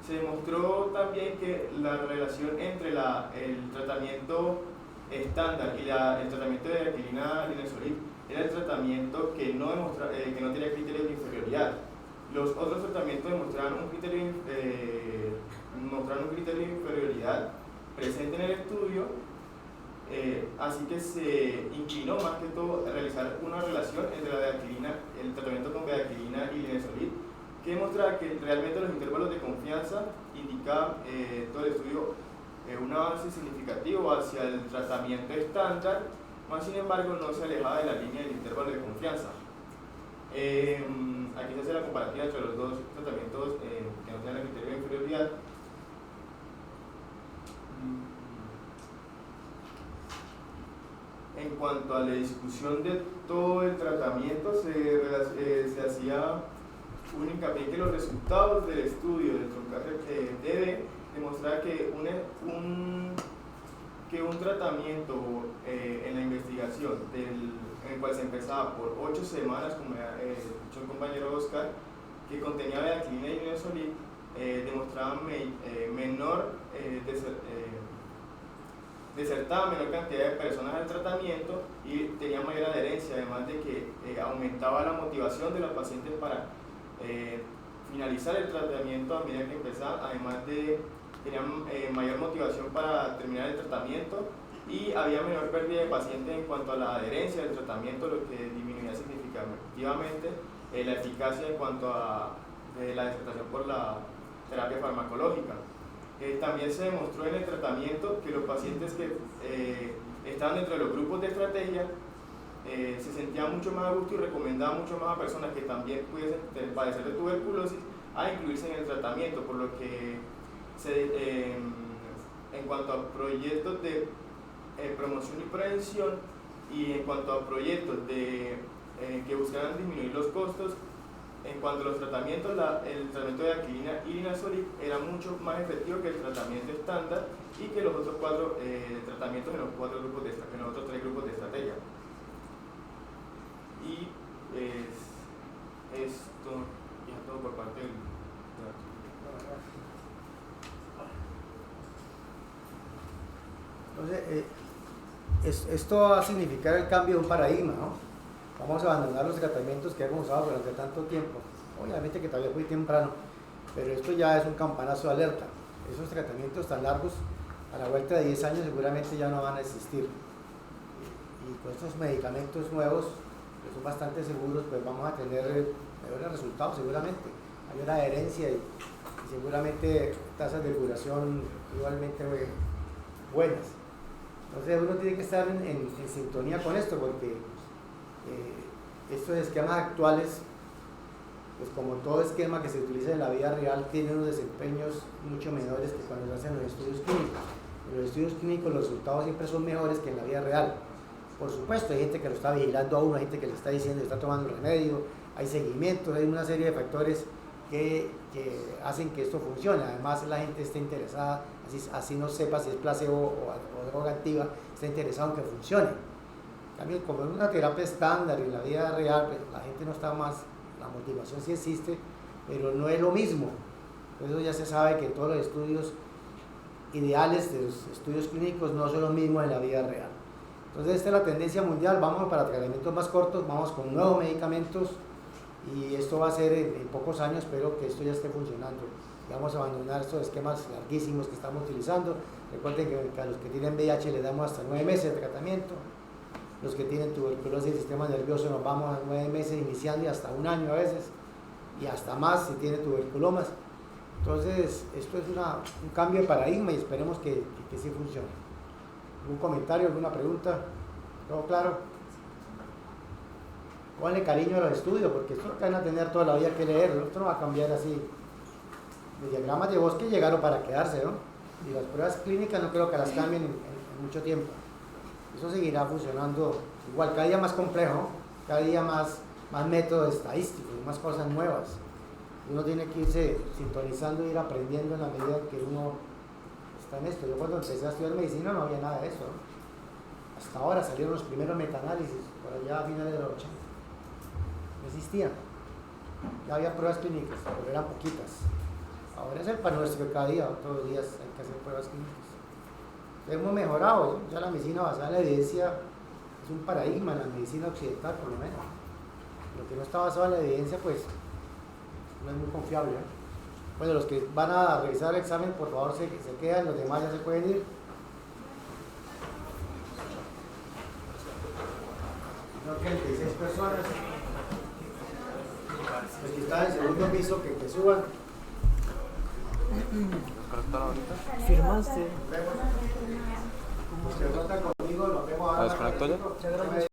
Se demostró también que la relación entre el tratamiento estándar y el tratamiento de bedaquilina linezolid era el tratamiento que no tenía criterios de inferioridad. Los otros tratamientos demostraron un criterio de inferioridad presente en el estudio, así que se inclinó más que todo a realizar una relación entre el tratamiento con bedaquilina y linezolid, que demostraba que realmente los intervalos de confianza indicaban todo el estudio un avance significativo hacia el tratamiento estándar, más sin embargo no se alejaba de la línea del intervalo de confianza. Aquí se hace la comparativa entre los dos tratamientos que no tienen el criterio de inferioridad. En cuanto a la discusión de todo el tratamiento, se hacía un hincapié en que los resultados del estudio del troncal debe demostrar que un tratamiento en la investigación en el cual se empezaba por 8 semanas, como ha dicho el compañero Oscar, que contenía bedaquilina y linezolid, demostraba desertaba menor cantidad de personas al tratamiento y tenía mayor adherencia, además de que aumentaba la motivación de los pacientes para finalizar el tratamiento a medida que empezaban, además de tenían mayor motivación para terminar el tratamiento, y había menor pérdida de pacientes en cuanto a la adherencia del tratamiento, lo que disminuía significativamente la eficacia en cuanto a la desertación por la terapia farmacológica. También se demostró en el tratamiento que los pacientes que estaban dentro de los grupos de estrategia se sentían mucho más a gusto y recomendaban mucho más a personas que también pudiesen padecer de tuberculosis a incluirse en el tratamiento, por lo que en cuanto a proyectos de promoción y prevención y en cuanto a proyectos que buscaran disminuir los costos, En cuanto a los tratamientos, el tratamiento de Aquilina y Linazolid era mucho más efectivo que el tratamiento estándar y que los otros 4 tratamientos en los 4 grupos en los otros 3 grupos de estrategia. Y esto ya es todo por parte del... Entonces, esto va a significar el cambio de un paradigma, ¿no? Vamos a abandonar los tratamientos que hemos usado durante tanto tiempo. Obviamente que todavía es muy temprano, pero esto ya es un campanazo de alerta. Esos tratamientos tan largos, a la vuelta de 10 años seguramente ya no van a existir. Y con estos medicamentos nuevos, que son bastante seguros, pues vamos a tener mejores resultados seguramente, mayor adherencia y seguramente tasas de curación igualmente buenas. Entonces uno tiene que estar en sintonía con esto, porque estos esquemas actuales, pues como todo esquema que se utiliza en la vida real, tiene unos desempeños mucho menores que cuando se hacen los estudios clínicos. En los estudios clínicos los resultados siempre son mejores que en la vida real. Por supuesto, hay gente que lo está vigilando a uno, hay gente que le está diciendo, está tomando remedio, hay seguimientos, hay una serie de factores que hacen que esto funcione. Además, la gente está interesada, así no sepa si es placebo o droga activa, está interesado en que funcione. También, como es una terapia estándar y en la vida real, pues, la gente no está más, la motivación sí existe, pero no es lo mismo. Eso ya se sabe que todos los estudios ideales de los estudios clínicos no son los mismos en la vida real. Entonces, esta es la tendencia mundial, vamos para tratamientos más cortos, vamos con nuevos medicamentos y esto va a ser en pocos años, espero que esto ya esté funcionando. Y vamos a abandonar estos esquemas larguísimos que estamos utilizando. Recuerden que a los que tienen VIH les damos hasta 9 meses de tratamiento, los que tienen tuberculosis del sistema nervioso nos vamos a 9 meses iniciando y hasta 1 año a veces, y hasta más si tiene tuberculomas. Entonces, esto es un cambio de paradigma y esperemos que sí funcione. ¿Algún comentario, alguna pregunta? ¿Todo claro? Pónganle cariño a los estudios, porque esto van a tener toda la vida que leerlo, esto no va a cambiar así. Los diagramas de Bosque llegaron para quedarse, ¿no? Y las pruebas clínicas no creo que las cambien en mucho tiempo. Eso seguirá funcionando igual, cada día más complejo, cada día más métodos estadísticos, más cosas nuevas. Uno tiene que irse sintonizando e ir aprendiendo en la medida que uno está en esto. Yo cuando empecé a estudiar medicina no había nada de eso, ¿no? Hasta ahora salieron los primeros metaanálisis, por allá a finales de los 80. No existían. Ya había pruebas clínicas, pero eran poquitas. Ahora es el pan nuestro que cada día, todos los días hay que hacer pruebas clínicas. Hemos mejorado, ¿no? Ya la medicina basada en la evidencia es un paradigma en la medicina occidental, por lo menos. Lo que no está basado en la evidencia, pues no es muy confiable, ¿eh? Bueno, los que van a revisar el examen, por favor se quedan, los demás ya se pueden ir. No, 36 personas. Los que están en el segundo piso, que suban. ¿Firmaste? Los que votan conmigo, nos vemos ahora. ¿La desconectó ya?